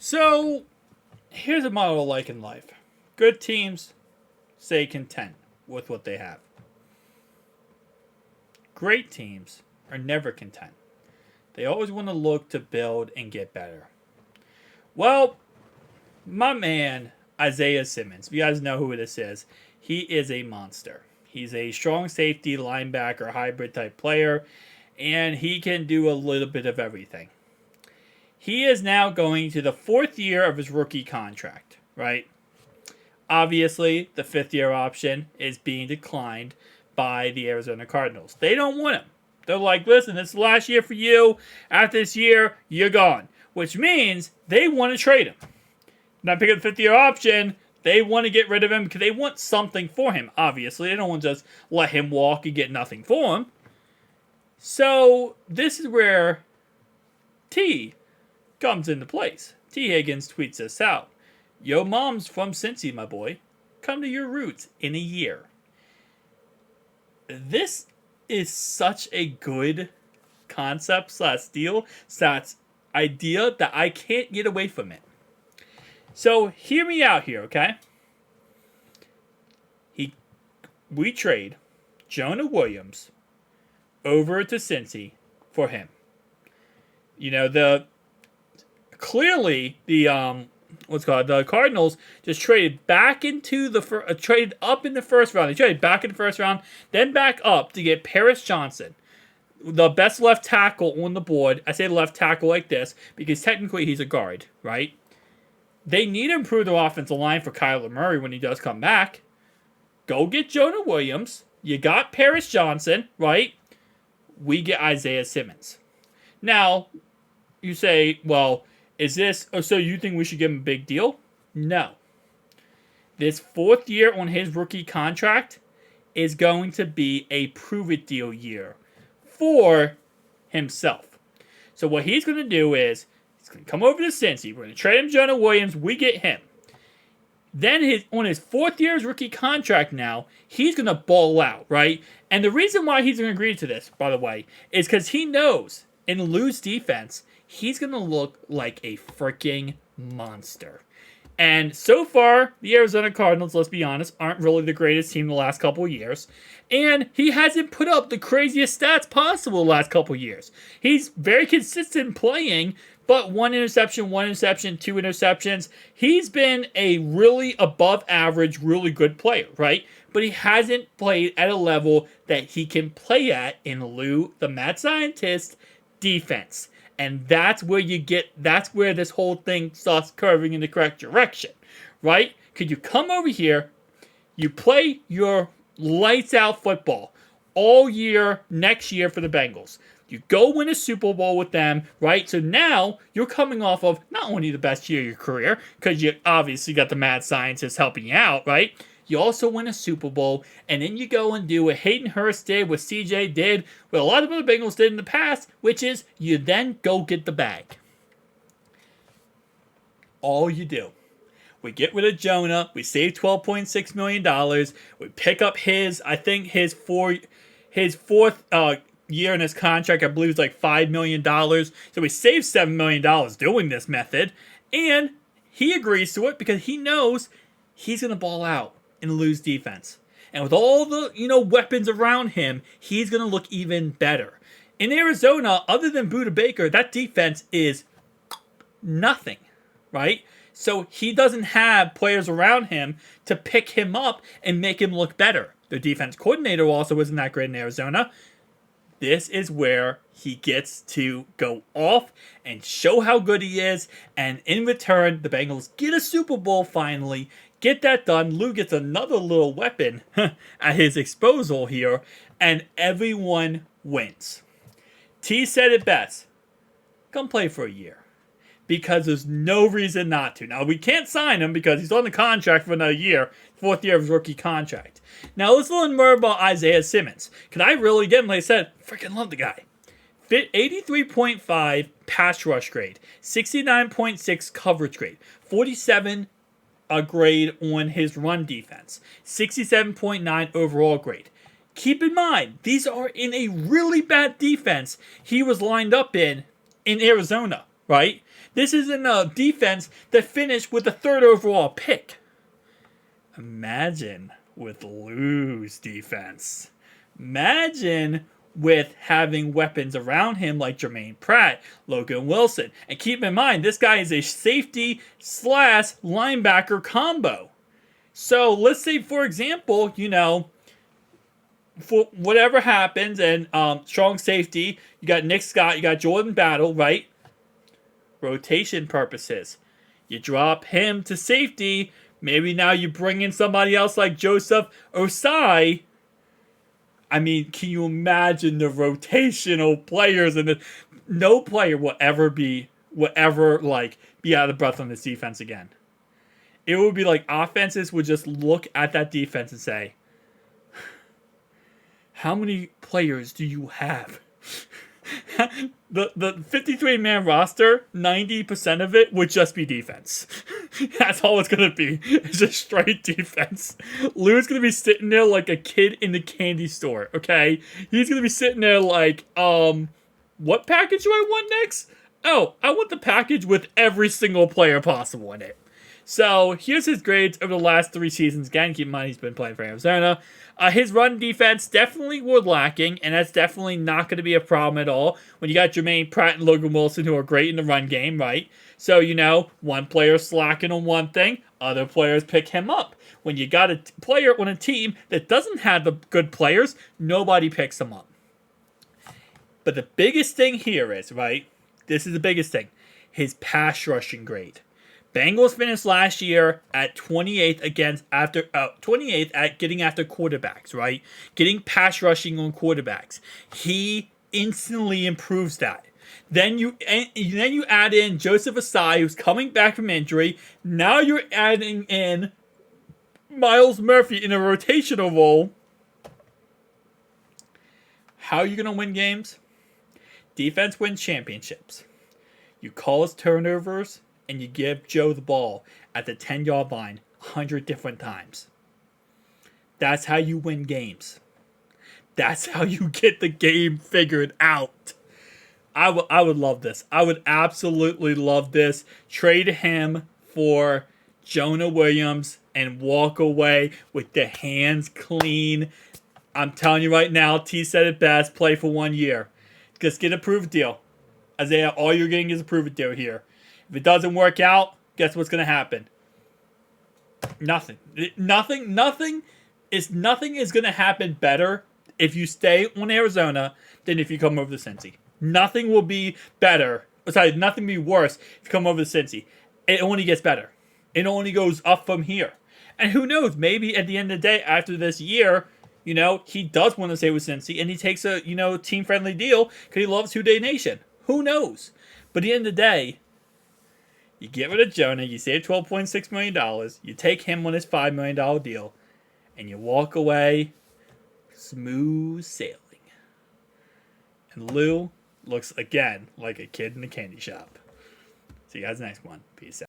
So, here's a motto like in life. Good teams stay content with what they have. Great teams are never content. They always want to look to build and get better. Well, my man, Isaiah Simmons, if you guys know who this is, he is a monster. He's a strong safety, linebacker, hybrid type player, and he can do a little bit of everything. He is now going to the fourth year of his rookie contract, right? Obviously, the fifth year option is being declined by the Arizona Cardinals. They don't want him. They're like, listen, this is the last year for you. After this year, you're gone. Which means they want to trade him. Not pick up the fifth year option. They want to get rid of him because they want something for him, obviously. They don't want to just let him walk and get nothing for him. So, this is where T comes into place. T. Higgins tweets this out. Yo mom's from Cincy, my boy. Come to your roots in a year. This is such a good concept / deal / idea that I can't get away from it. So hear me out here, okay? We trade Jonah Williams over to Cincy for him. You know, the Cardinals just traded back into traded up in the first round. They traded back in the first round, then back up to get Paris Johnson, the best left tackle on the board. I say left tackle like this because technically he's a guard, right? They need to improve their offensive line for Kyler Murray when he does come back. Go get Jonah Williams. You got Paris Johnson, right? We get Isaiah Simmons. Now, you say, well, is this, so you think we should give him a big deal? No. This fourth year on his rookie contract is going to be a prove-it deal year for himself. So what he's going to do is, he's going to come over to Cincy. We're going to trade him Jonah Williams. We get him. Then on his fourth year's rookie contract now, he's going to ball out, right? And the reason why he's going to agree to this, by the way, is because he knows in Lou's defense, he's going to look like a freaking monster. And so far, the Arizona Cardinals, let's be honest, aren't really the greatest team the last couple of years. And he hasn't put up the craziest stats possible the last couple of years. He's very consistent playing, but one interception, two interceptions. He's been a really above average, really good player, right? But he hasn't played at a level that he can play at in Lou, the mad scientist, defense. And that's where this whole thing starts curving in the correct direction, right? Could you come over here, you play your lights out football all year, next year for the Bengals. You go win a Super Bowl with them, right? So now you're coming off of not only the best year of your career, because you obviously got the mad scientist helping you out, right? You also win a Super Bowl, and then you go and do what Hayden Hurst did, what CJ did, what a lot of other Bengals did in the past, which is you then go get the bag. All you do. We get rid of Jonah. We save $12.6 million. We pick up his fourth year in his contract, I believe, is like $5 million. So we save $7 million doing this method. And he agrees to it because he knows he's going to ball out and lose defense. And with all the, weapons around him, he's going to look even better. In Arizona, other than Budda Baker, that defense is nothing, right? So he doesn't have players around him to pick him up and make him look better. The defense coordinator also isn't that great in Arizona. This is where he gets to go off and show how good he is. And in return, the Bengals get a Super Bowl finally. Get that done. Lou gets another little weapon at his disposal here. And everyone wins. T said it best. Come play for a year. Because there's no reason not to. Now, we can't sign him because he's on the contract for another year. Fourth year of his rookie contract. Now, let's learn more about Isaiah Simmons. Because I really, again, like I said, freaking love the guy. 83.5 pass rush grade. 69.6 coverage grade. 47 grade on his run defense. 67.9 overall grade. Keep in mind, these are in a really bad defense he was lined up in Arizona, right? This isn't a defense that finished with the 3rd overall pick. Imagine with Lou's defense. Imagine with having weapons around him like Jermaine Pratt, Logan Wilson. And keep in mind, this guy is a safety / linebacker combo. So let's say, for example, for whatever happens, and strong safety, you got Nick Scott, you got Jordan Battle, right? Rotation purposes. You drop him to safety. Maybe now you bring in somebody else like Joseph Osai. I mean, can you imagine the rotational players? And no player will ever be out of breath on this defense again. It would be like offenses would just look at that defense and say, how many players do you have? The 53-man roster, 90% of it would just be defense. That's all it's going to be. It's just straight defense. Lou's going to be sitting there like a kid in the candy store, okay? He's going to be sitting there like, what package do I want next? Oh, I want the package with every single player possible in it. So here's his grades over the last 3 seasons. Again, keep in mind he's been playing for Arizona. His run defense definitely were lacking, and that's definitely not going to be a problem at all when you got Jermaine Pratt and Logan Wilson, who are great in the run game, right? So, one player slacking on one thing, other players pick him up. When you got a player on a team that doesn't have the good players, nobody picks him up. But the biggest thing here is, right, this is the biggest thing, his pass rushing grade. Bengals finished last year at 28th at getting after quarterbacks, right? Getting pass rushing on quarterbacks. He instantly improves that. Then you add in Joseph Osai, who's coming back from injury. Now you're adding in Myles Murphy in a rotational role. How are you going to win games? Defense wins championships. You cause turnovers, and you give Joe the ball at the 10-yard line 100 different times. That's how you win games. That's how you get the game figured out. I would love this. I would absolutely love this. Trade him for Jonah Williams and walk away with the hands clean. I'm telling you right now, T said it best, play for 1 year. Just get a prove-it deal. Isaiah, all you're getting is a prove-it deal here. If it doesn't work out, guess what's going to happen? Nothing. Nothing is going to happen better if you stay on Arizona than if you come over to Cincy. Nothing will be better. Nothing will be worse if you come over to Cincy. It only gets better. It only goes up from here. And who knows? Maybe at the end of the day, after this year, he does want to stay with Cincy and he takes a, team-friendly deal because he loves Two Day Nation. Who knows? But at the end of the day, you get rid of Jonah, you save $12.6 million, you take him on his $5 million deal, and you walk away smooth sailing. And Lou looks, again, like a kid in a candy shop. See you guys next one. Peace out.